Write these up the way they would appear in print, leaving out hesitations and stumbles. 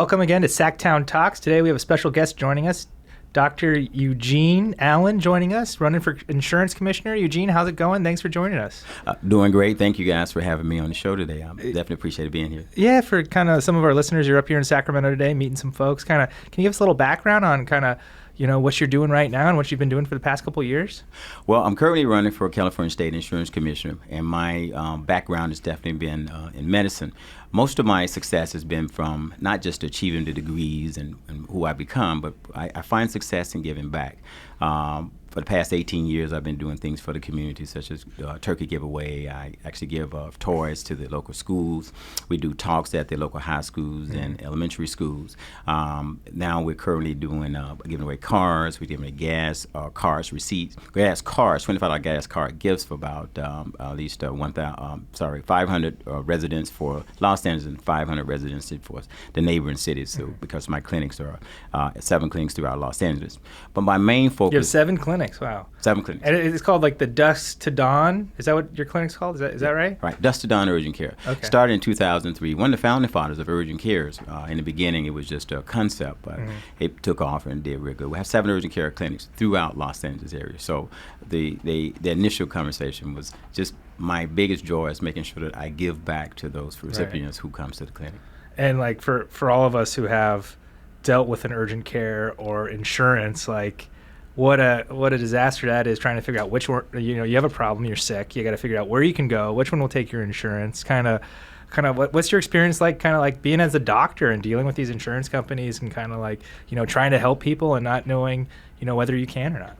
welcome again to SacTown Talks. Today we have a special guest joining us, Dr. Eugene Allen joining us, running for insurance commissioner. Eugene, how's it going? Thanks for joining us. Doing great. Thank you guys for having me on the show today. I definitely appreciate being here. Yeah, for kind of some of our listeners, you're up here in Sacramento today, meeting some folks. Can you give us a little background on what you're doing right now and what you've been doing for the past couple of years? Well, I'm currently running for California State Insurance Commissioner, and my background has definitely been in medicine. Most of my success has been from not just achieving the degrees and who I become, but I find success in giving back. For the past 18 years, I've been doing things for the community, such as turkey giveaway. I actually give toys to the local schools. We do talks at the local high schools and elementary schools. Now we're currently doing giving away cars. We're giving away gas cars receipts, gas cars, $25 gas card gifts for about at least 500 residents for Los Angeles and 500 residents for the neighboring cities. So because my clinics are 7 clinics throughout Los Angeles, but my main focus. You have 7 clinics. Wow. 7 clinics. And it's called like the Dusk to Dawn. Is that what your clinic's called? Is that right? Right. Dusk to Dawn Urgent Care. Okay. Started in 2003. One of the founding fathers of urgent cares. In the beginning, it was just a concept, but it took off and did real good. We have 7 urgent care clinics throughout Los Angeles area. So the initial conversation was just my biggest joy is making sure that I give back to those recipients who comes to the clinic. And like for all of us who have dealt with an urgent care or insurance, like what a disaster that is, trying to figure out which one. You have a problem, you're sick, you got to figure out where you can go, which one will take your insurance. Kind of what's your experience like, kind of like being as a doctor and dealing with these insurance companies and kind of like trying to help people and not knowing whether you can or not.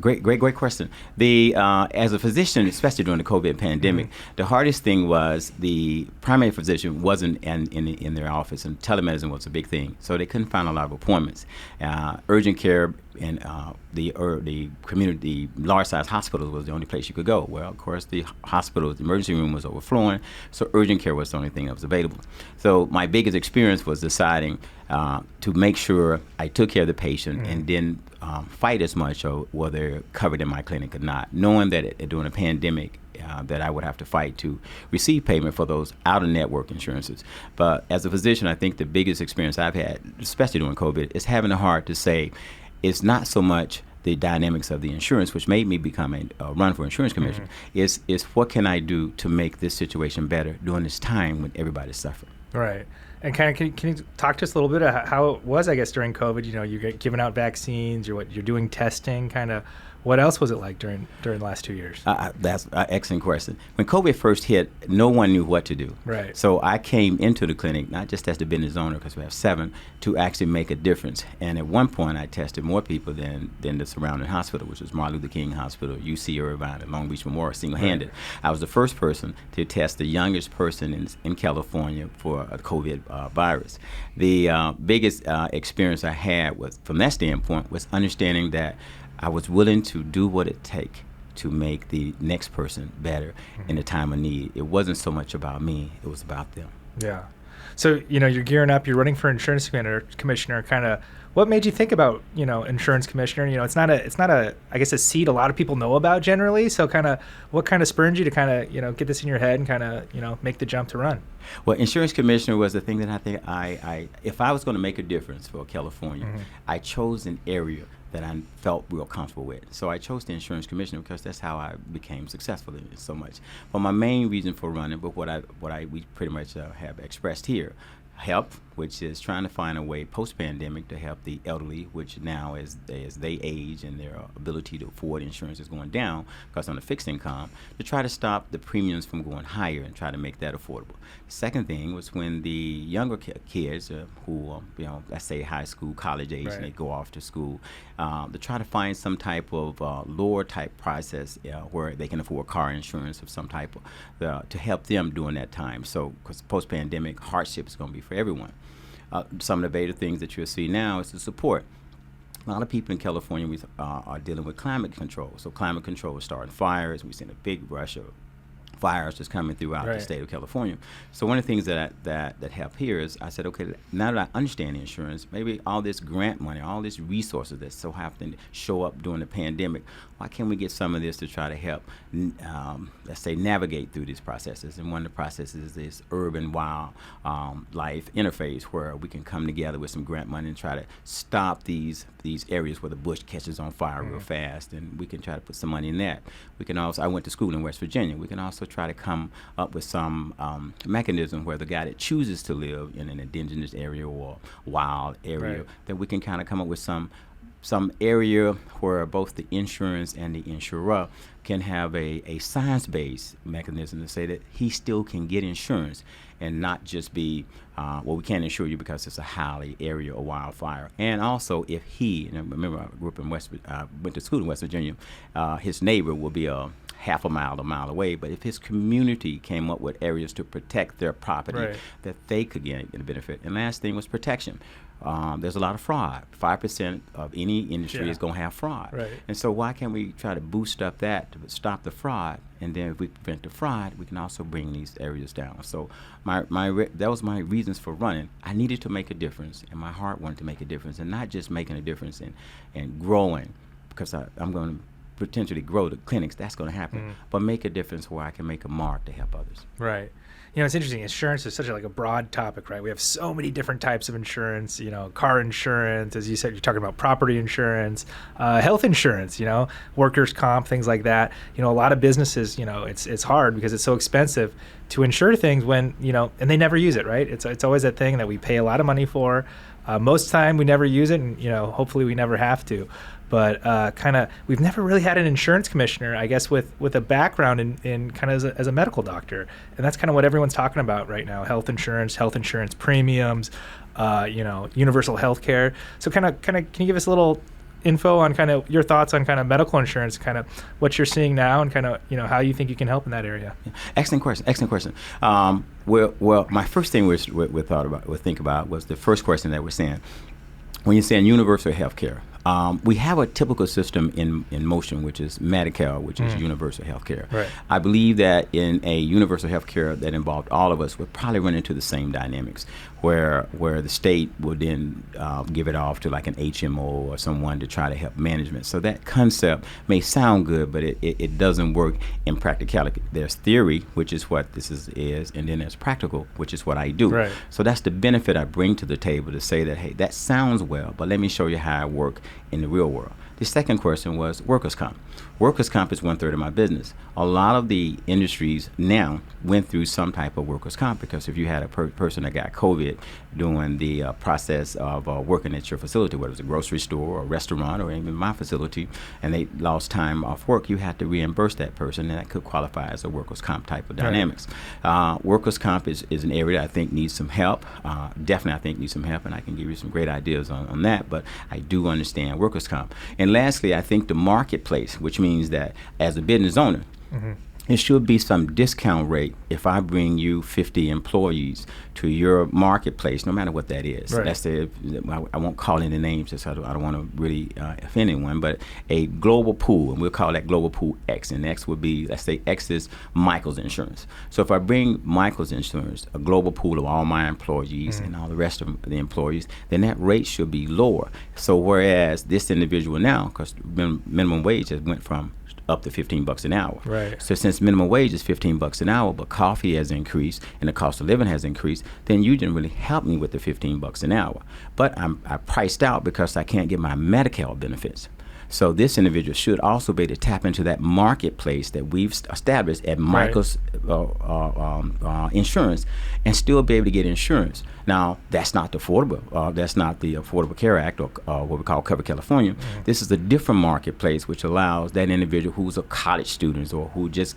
Great question. As a physician, especially during the COVID pandemic, the hardest thing was the primary physician wasn't in their office, and telemedicine was a big thing. So they couldn't find a lot of appointments. Urgent care and the community, large-sized hospitals was the only place you could go. Well, of course, the emergency room was overflowing, so urgent care was the only thing that was available. So my biggest experience was deciding to make sure I took care of the patient and didn't fight as much or whether they're covered in my clinic or not, knowing that during a pandemic that I would have to fight to receive payment for those out-of-network insurances. But as a physician, I think the biggest experience I've had, especially during COVID, is having the heart to say it's not so much the dynamics of the insurance, which made me become a run for insurance commissioner, is what can I do to make this situation better during this time when everybody's suffering. Right. And kind of, can you talk to us a little bit of how it was, I guess, during COVID? You get giving out vaccines, you're doing testing. Kind of, what else was it like during the last 2 years? That's an excellent question. When COVID first hit, no one knew what to do. Right. So I came into the clinic not just as the business owner, because we have 7, to actually make a difference. And at one point, I tested more people than the surrounding hospital, which was Martin Luther King Hospital, UC Irvine, and Long Beach Memorial, single-handed. Right. I was the first person to test the youngest person in California for a COVID virus. The biggest experience I had from that standpoint was understanding that I was willing to do what it takes to make the next person better in a time of need. It wasn't so much about me, it was about them. Yeah. So, you're gearing up, you're running for insurance commissioner, kind of, what made you think about, insurance commissioner? It's not a, I guess, a seat a lot of people know about generally. So kind of, what kind of spurred you to kind of, get this in your head and kind of, make the jump to run? Well, insurance commissioner was the thing that I think if I was going to make a difference for California, I chose an area that I felt real comfortable with. So I chose the insurance commissioner because that's how I became successful in it so much. But my main reason for running, but we pretty much have expressed here, help, which is trying to find a way post-pandemic to help the elderly, which now as they age and their ability to afford insurance is going down because on a fixed income, to try to stop the premiums from going higher and try to make that affordable. Second thing was when the younger kids who, let's say high school, college age, and they go off to school, to try to find some type of lower type process where they can afford car insurance of some type to help them during that time. So because post-pandemic hardship is going to be for everyone. Some of the beta things that you'll see now is the support. A lot of people in California are dealing with climate control. So climate control is starting fires. We've seen a big rush of fires that's coming throughout Right. the state of California. So one of the things that helped here is I said, okay, now that I understand insurance, maybe all this grant money, all these resources that so happen to show up during the pandemic, why can't we get some of this to try to help, let's say, navigate through these processes? And one of the processes is this urban wild life interface where we can come together with some grant money and try to stop these areas where the bush catches on fire real fast, and we can try to put some money in that. We can also, I went to school in West Virginia, we can also try to come up with some mechanism where the guy that chooses to live in an indigenous area or wild area, Right. that we can kind of come up with some area where both the insurance and the insurer can have a science-based mechanism to say that he still can get insurance and not just be, well, we can't insure you because it's a highly area or wildfire. And also, if he, and I remember I grew up in went to school in West Virginia, his neighbor will be a mile away, but if his community came up with areas to protect their property, Right. that they could get a benefit. And last thing was protection. There's a lot of fraud. 5% of any industry Yeah. is going to have fraud. Right. And so why can't we try to boost up that to stop the fraud? And then if we prevent the fraud, we can also bring these areas down. So that was my reasons for running. I needed to make a difference, and my heart wanted to make a difference, and not just making a difference and growing, because I'm going to potentially grow the clinics. That's going to happen. But make a difference where I can make a mark to help others. Right. You know, it's interesting. Insurance is such a broad topic, right? We have so many different types of insurance, you know, car insurance, as you said, you're talking about property insurance, health insurance, you know, workers' comp, things like that. You know, a lot of businesses, you know, it's hard because it's so expensive to insure things when, you know, and they never use it, right? It's always that thing that we pay a lot of money for. Most time we never use it, and, you know, hopefully we never have to. But we've never really had an insurance commissioner, I guess, with a background in kind of as a medical doctor. And that's kind of what everyone's talking about right now: health insurance premiums, you know, universal health care. So can you give us a little info on kind of your thoughts on kind of medical insurance, kind of what you're seeing now, and kind of, you know, how you think you can help in that area? Yeah. Excellent question. Well, my first thing we think about was the first question that we're saying. When you're saying universal health care, we have a typical system in motion, which is Medicare, which is universal health care. Right. I believe that in a universal health care that involved all of us, we'd probably run into the same dynamics, where the state would then give it off to like an HMO or someone to try to help management. So that concept may sound good, but it doesn't work in practicality. There's theory, which is what this is, and then there's practical, which is what I do. Right. So that's the benefit I bring to the table, to say that, hey, that sounds well, but let me show you how I work in the real world. The second question was workers' comp. Workers' comp is 1/3 of my business. A lot of the industries now went through some type of workers' comp, because if you had a person that got COVID during the process of working at your facility, whether it was a grocery store or a restaurant or even my facility, and they lost time off work, you had to reimburse that person, and that could qualify as a workers' comp type of dynamics. Workers' comp is an area that I think needs some help. Definitely, I think needs some help, and I can give you some great ideas on that, but I do understand workers' comp. And lastly, I think the marketplace, which means that as a business owner, it should be some discount rate if I bring you 50 employees to your marketplace, no matter what that is. Right. That's I won't call any names, just I don't want to really offend anyone, but a global pool, and we'll call that global pool X, and X would be, let's say X is Michael's Insurance. So if I bring Michael's Insurance, a global pool of all my employees and all the rest of the employees, then that rate should be lower. So whereas this individual now, because minimum wage has went from up to $15 an hour. Right. So since minimum wage is $15 an hour, but coffee has increased and the cost of living has increased, then you didn't really help me with the $15 an hour. But I priced out because I can't get my Medi-Cal benefits. So this individual should also be able to tap into that marketplace that we've established at Michael's Insurance, and still be able to get insurance. Now, that's not the Affordable Care Act, or what we call Cover California. This is a different marketplace, which allows that individual who's a college student or who just,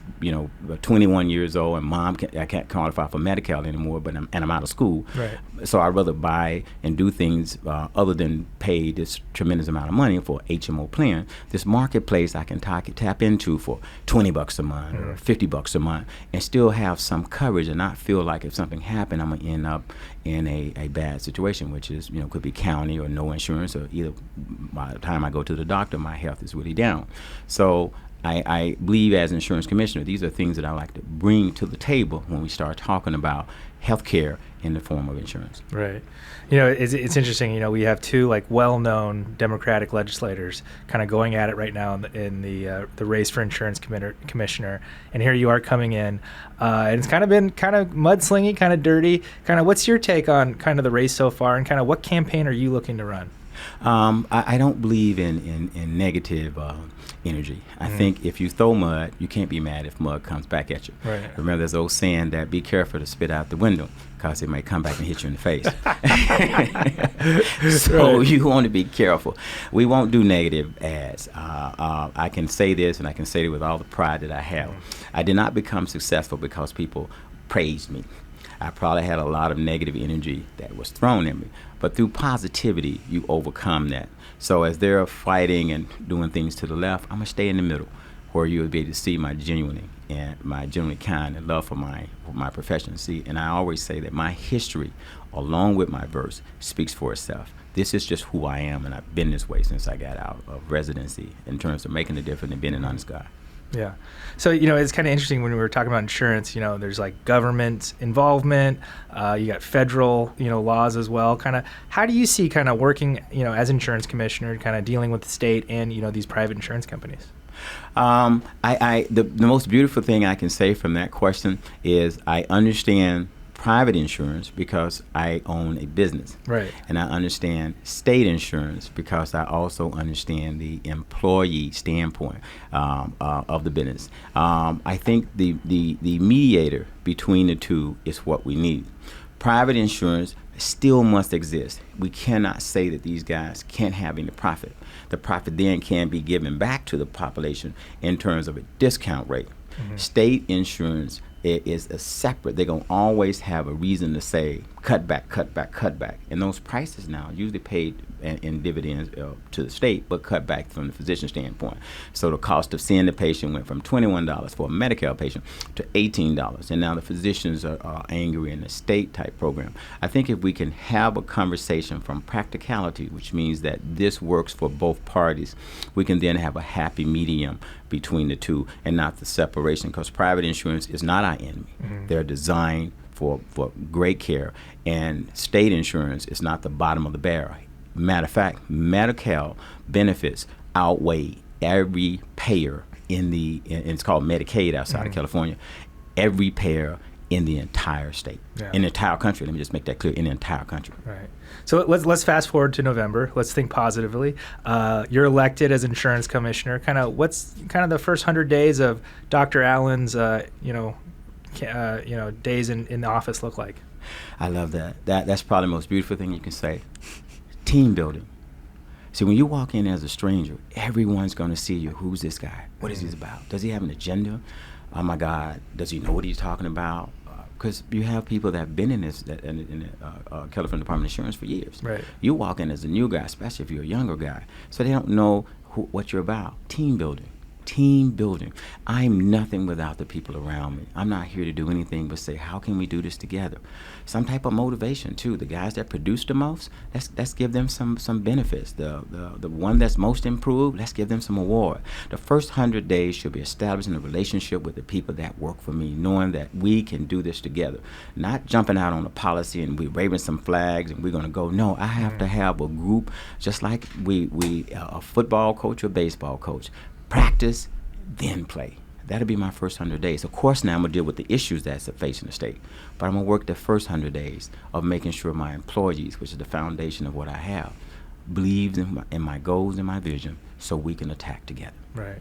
21 years old, and mom, I can't qualify for Medi-Cal anymore, but I'm out of school. Right. So I'd rather buy and do things other than pay this tremendous amount of money for HMO plan. This marketplace I can tap into for $20 a month or $50 a month, and still have some coverage, and not feel like if something happened, I'm gonna end up in a bad situation, which is, could be county or no insurance, or either by the time I go to the doctor, my health is really down. So I believe as insurance commissioner, these are things that I like to bring to the table when we start talking about healthcare in the form of insurance. Right. It's interesting. We have two like well-known Democratic legislators kind of going at it right now in the race for insurance commissioner, and here you are coming in, and it's kind of been kind of mudslingy, kind of dirty. Kind of, what's your take on kind of the race so far, and kind of what campaign are you looking to run? I don't believe in negative energy. I think if you throw mud, you can't be mad if mud comes back at you. Right. Remember, there's old saying that be careful to spit out the window because it might come back and hit you in the face. So you want to be careful. We won't do negative ads. I can say this, and I can say it with all the pride that I have. I did not become successful because people praised me. I probably had a lot of negative energy that was thrown at me. But through positivity, you overcome that. So as they're fighting and doing things to the left, I'm going to stay in the middle where you will be able to see my genuinely kind and love for my profession. See, and I always say that my history, along with my verse, speaks for itself. This is just who I am, and I've been this way since I got out of residency in terms of making a difference and being an honest guy. Yeah. So, it's kind of interesting when we were talking about insurance, there's like government involvement, you got federal, laws as well. Kind of, how do you see kind of working, as insurance commissioner, kind of dealing with the state and, these private insurance companies? The most beautiful thing I can say from that question is I understand private insurance because I own a business. Right. And I understand state insurance because I also understand the employee standpoint of the business. I think the mediator between the two is what we need. Private insurance still must exist. We cannot say that these guys can't have any profit. The profit then can be given back to the population in terms of a discount rate. Mm-hmm. State insurance is a separate. They're going to always have a reason to say cut back, cut back, cut back. And those prices now usually paid in dividends to the state, but cut back from the physician standpoint. So the cost of seeing the patient went from $21 for a Medicare patient to $18. And now the physicians are angry in the state type program. I think if we can have a conversation from practicality, which means that this works for both parties, we can then have a happy medium between the two and not the separation, because private insurance is not our enemy. Mm-hmm. They're designed for great care, and state insurance is not the bottom of the barrel. Matter of fact, Medi-Cal benefits outweigh every payer and it's called Medicaid outside of California, every payer in the entire state, in the entire country. Let me just make that clear, in the entire country. Right. So let's fast forward to November. Let's think positively. You're elected as insurance commissioner. What's the first 100 days of Dr. Allen's days in the office look like? I love that. That's probably the most beautiful thing you can say. Team building. See, when you walk in as a stranger, everyone's going to see you. Who's this guy? What is he about? Does he have an agenda? Oh my God, does he know what he's talking about? Because you have people that have been in the California Department of Insurance for years. Right. You walk in as a new guy, especially if you're a younger guy, so they don't know what you're about. Team building. Team building. I'm nothing without the people around me. I'm not here to do anything but say, how can we do this together? Some type of motivation too. The guys that produce the most, let's give them some benefits. The one that's most improved, let's give them some award. The first 100 days should be establishing a relationship with the people that work for me, knowing that we can do this together. Not jumping out on a policy and we're waving some flags and we're going to go. No, I have to have a group, just like a football coach or baseball coach. Practice, then play. That'll be my first 100 days. Of course, now I'm going to deal with the issues that's facing the state. But I'm going to work the first 100 days of making sure my employees, which is the foundation of what I have, believes in my goals and my vision so we can attack together. Right.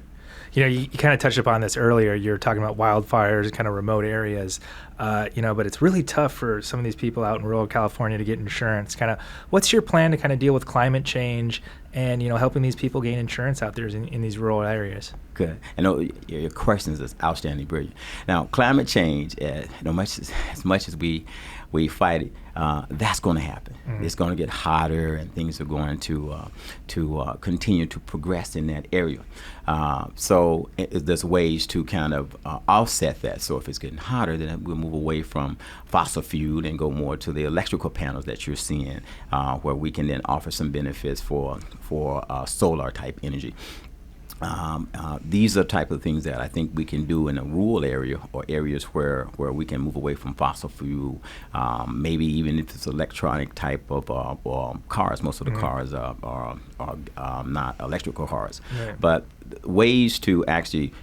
You kind of touched upon this earlier. You're talking about wildfires and kind of remote areas, but it's really tough for some of these people out in rural California to get insurance. Kind of, what's your plan to kind of deal with climate change and, helping these people gain insurance out there in these rural areas? Good. I know your questions is outstanding, brilliant. Now, climate change, as much as we fight it, that's going to happen. Mm-hmm. It's going to get hotter, and things are going to continue to progress in that area. So there's ways to kind of offset that. So if it's getting hotter, then we'll move away from fossil fuel and go more to the electrical panels that you're seeing, where we can then offer some benefits for solar type energy. These are type of things that I think we can do in a rural area or areas where we can move away from fossil fuel. Maybe even if it's electronic type of cars. Most of the cars are not electrical cars. Right. But ways to actually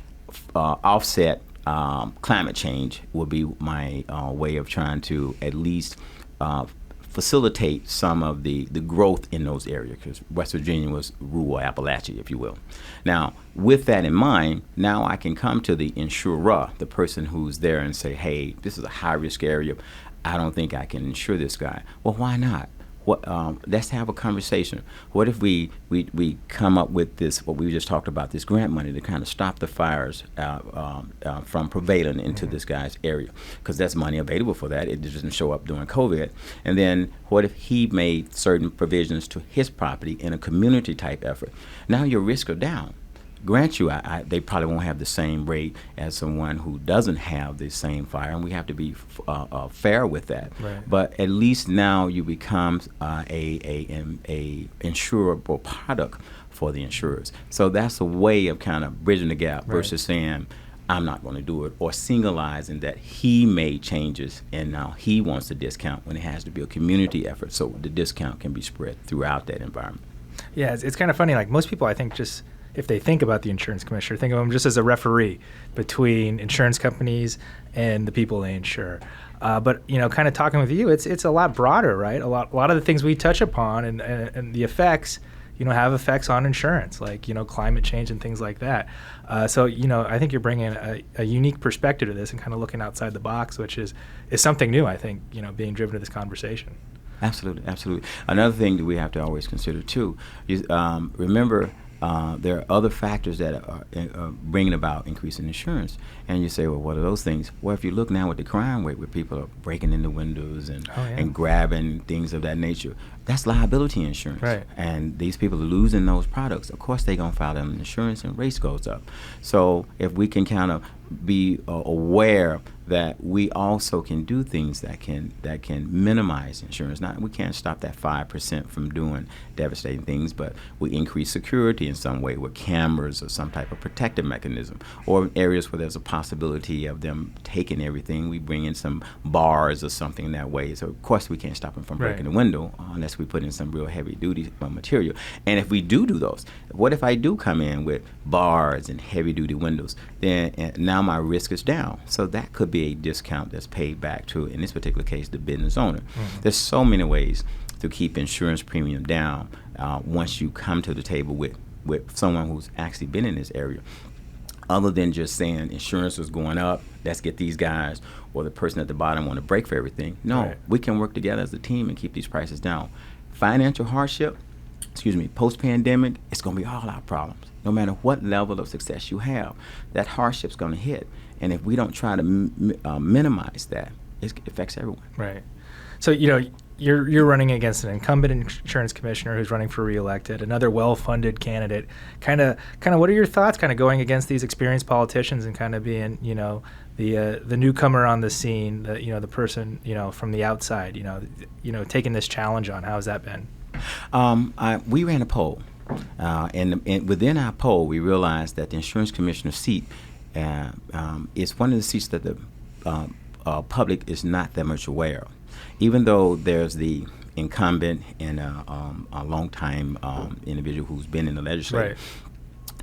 offset climate change will be my way of trying to at least facilitate some of the growth in those areas, because West Virginia was rural Appalachia, if you will. Now, with that in mind, now I can come to the insurer, the person who's there, and say, hey, this is a high-risk area. I don't think I can insure this guy. Well, why not? Let's have a conversation. What if we come up with this, what we just talked about, this grant money to kind of stop the fires from prevailing into this guy's area? Because that's money available for that. It doesn't show up during COVID. And then what if he made certain provisions to his property in a community type effort? Now your risks are down. Grant you, they probably won't have the same rate as someone who doesn't have the same fire, and we have to be fair with that. Right. But at least now you become a insurable product for the insurers. So that's a way of kind of bridging the gap versus saying, I'm not going to do it, or singleizing that he made changes and now he wants a discount when it has to be a community effort, so the discount can be spread throughout that environment. Yeah, it's kind of funny. Like most people, I think, just if they think about the insurance commissioner, think of him just as a referee between insurance companies and the people they insure. But kind of talking with you, it's a lot broader, right? A lot of the things we touch upon and the effects, have effects on insurance, like climate change and things like that. So I think you're bringing a unique perspective to this and kind of looking outside the box, which is something new. I think being driven to this conversation. Absolutely. Another thing that we have to always consider too is remember. There are other factors that are bringing about increasing insurance. And you say, well, what are those things? Well, if you look now at the crime rate where people are breaking into windows and grabbing things of that nature, that's liability insurance. Right. And these people are losing those products. Of course, they're going to file them insurance and rates goes up. So if we can kind of be aware that we also can do things that can minimize insurance. Now, we can't stop that 5% from doing devastating things, but we increase security in some way with cameras or some type of protective mechanism, or areas where there's a possibility of them taking everything. We bring in some bars or something in that way. So, of course, we can't stop them from breaking the window unless we put in some real heavy-duty material. And if we do those, what if I do come in with bars and heavy-duty windows? Then now my risk is down. So that could be a discount that's paid back to, in this particular case, the business owner. There's so many ways to keep insurance premium down once you come to the table with someone who's actually been in this area. Other than just saying insurance is going up, let's get these guys, or the person at the bottom want to break for everything. No, we can work together as a team and keep these prices down. Financial hardship, post-pandemic, it's going to be all our problems. No matter what level of success you have, that hardship's going to hit. And if we don't try to minimize that, it affects everyone. Right. So, you're running against an incumbent insurance commissioner who's running for re-elected, another well-funded candidate. Kind of, what are your thoughts? Kind of going against these experienced politicians and kind of being, the newcomer on the scene, the person, from the outside, taking this challenge on. How has that been? We ran a poll, and within our poll, we realized that the insurance commissioner seat is one of the seats that the public is not that much aware of. Even though there's the incumbent and a long-time individual who's been in the legislature,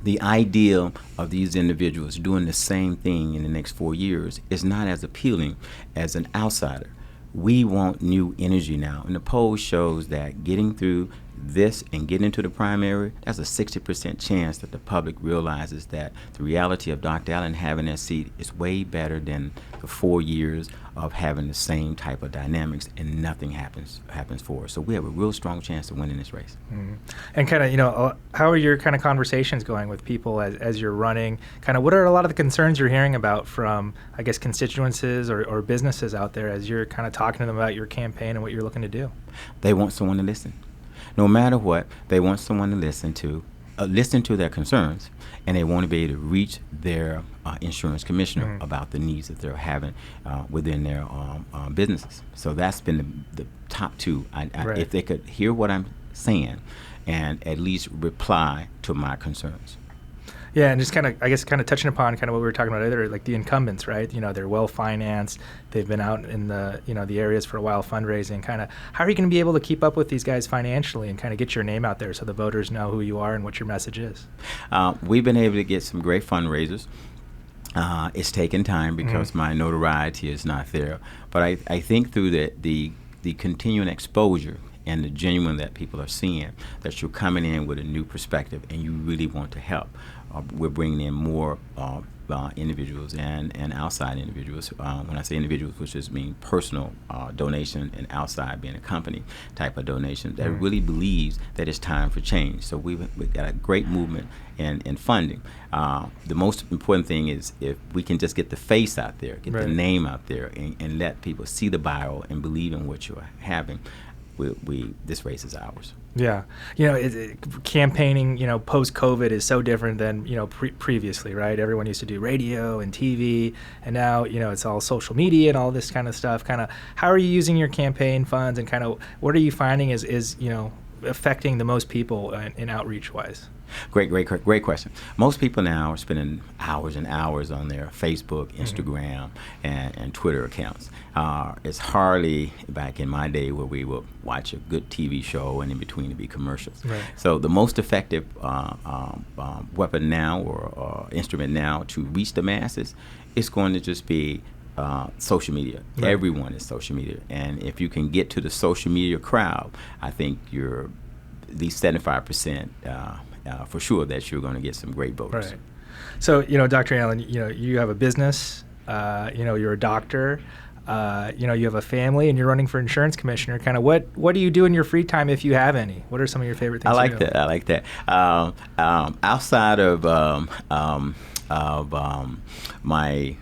the idea of these individuals doing the same thing in the next 4 years is not as appealing as an outsider. We want new energy now. And the poll shows that getting through this and getting into the primary, that's a 60% chance that the public realizes that the reality of Dr. Allen having that seat is way better than the 4 years of having the same type of dynamics and nothing happens for us. So we have a real strong chance of winning this race. Mm-hmm. And kind of, how are your kind of conversations going with people as you're running? Kind of what are a lot of the concerns you're hearing about from, I guess, constituencies or businesses out there as you're kind of talking to them about your campaign and what you're looking to do? They want someone to listen. No matter what, they want someone to listen to their concerns, and they want to be able to reach their insurance commissioner about the needs that they're having within their businesses. So that's been the top two. If they could hear what I'm saying and at least reply to my concerns. Yeah, and just I guess touching upon what we were talking about earlier, like the incumbents, right? They're well financed. They've been out in the areas for a while fundraising. How are you going to be able to keep up with these guys financially and get your name out there so the voters know who you are and what your message is? We've been able to get some great fundraisers. It's taken time because my notoriety is not there. But I think through the continuing exposure and the genuine that people are seeing, that you're coming in with a new perspective and you really want to help. We're bringing in more individuals and outside individuals. When I say individuals, which just mean personal donation, and outside being a company type of donation that really believes that it's time for change. So we've got a great movement in funding. The most important thing is if we can just get the face out there, get the name out there, and let people see the bio and believe in what you're having. This race is ours. Yeah, campaigning, post-COVID is so different than previously, right? Everyone used to do radio and TV, and now it's all social media and all this kind of stuff. How are you using your campaign funds, and what are you finding is affecting the most people in outreach-wise? Great question. Most people now are spending hours and hours on their Facebook, Instagram, and Twitter accounts. It's hardly back in my day where we would watch a good TV show and in between to be commercials. Right. So the most effective weapon now or instrument now to reach the masses is going to just be social media. Right. Everyone is social media. And if you can get to the social media crowd, I think you're at least 75% for sure that you're going to get some great voters. Right. So, Dr. Allen, you have a business, you're a doctor, you have a family, and you're running for insurance commissioner. What do you do in your free time, if you have any? What are some of your favorite things I to do? I like that. Outside of my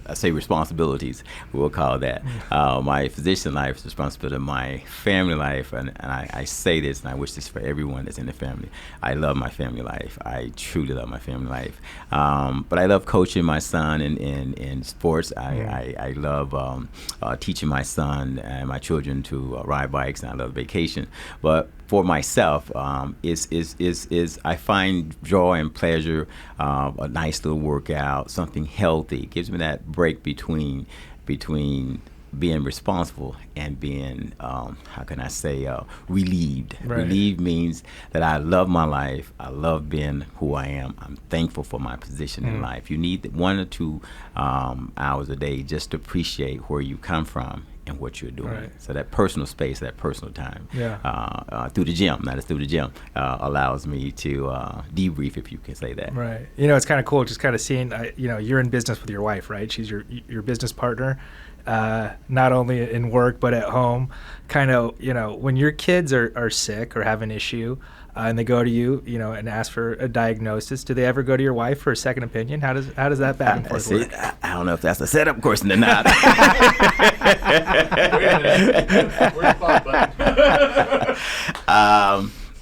I say responsibilities, we'll call that. My physician life is responsibility of my family life, and I say this, and I wish this for everyone that's in the family. I love my family life. I truly love my family life. But I love coaching my son in sports. I love teaching my son and my children to ride bikes, and I love vacation. But for myself, is I find joy and pleasure, a nice little workout, something healthy. It gives me that break between being responsible and being, how can I say, relieved. Right. Relieved means that I love my life. I love being who I am. I'm thankful for my position in life. You need 1 or 2 hours a day just to appreciate where you come from and what you're doing. Right. So that personal space, that personal time, through the gym, not just through the gym, allows me to debrief, if you can say that. Right. It's kind of cool just seeing, you're in business with your wife, right? She's your business partner, not only in work but at home. When your kids are sick or have an issue, and they go to you, and ask for a diagnosis, do they ever go to your wife for a second opinion? How does that back and forth work? I don't know if that's a setup question or not.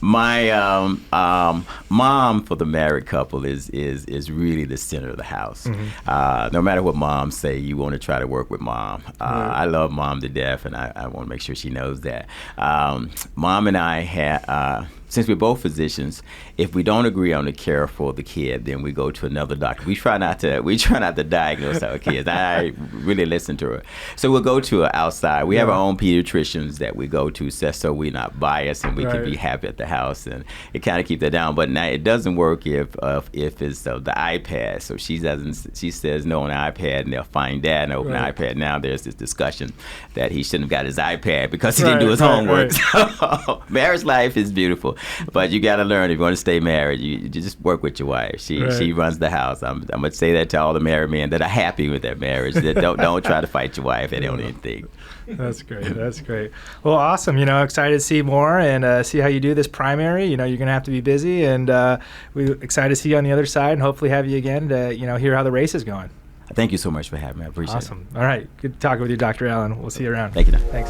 My mom for the married couple is really the center of the house. No matter what mom say, you want to try to work with mom. I love mom to death, and I want to make sure she knows that. Mom and I had. Since we're both physicians, if we don't agree on the care for the kid, then we go to another doctor. We try not to diagnose our kids. I really listen to her. So we'll go to outside. We have our own pediatricians that we go to, so we're not biased and we can be happy at the house, and it kind of keep that down. But now it doesn't work if it's the iPad. So she says no on the iPad, and they'll find Dad and open the iPad. Now there's this discussion that he shouldn't have got his iPad because he didn't do his homework. So marriage life is beautiful. But you got to learn, if you want to stay married, you just work with your wife. She runs the house. I'm going to say that to all the married men that are happy with their marriage. That don't try to fight your wife. They don't anything. That's great. Well, awesome. Excited to see more and see how you do this primary. You're going to have to be busy, and we're excited to see you on the other side and hopefully have you again to hear how the race is going. Thank you so much for having me. I appreciate it. Awesome. All right. Good talking with you, Dr. Allen. We'll see you around. Thank you. Thanks.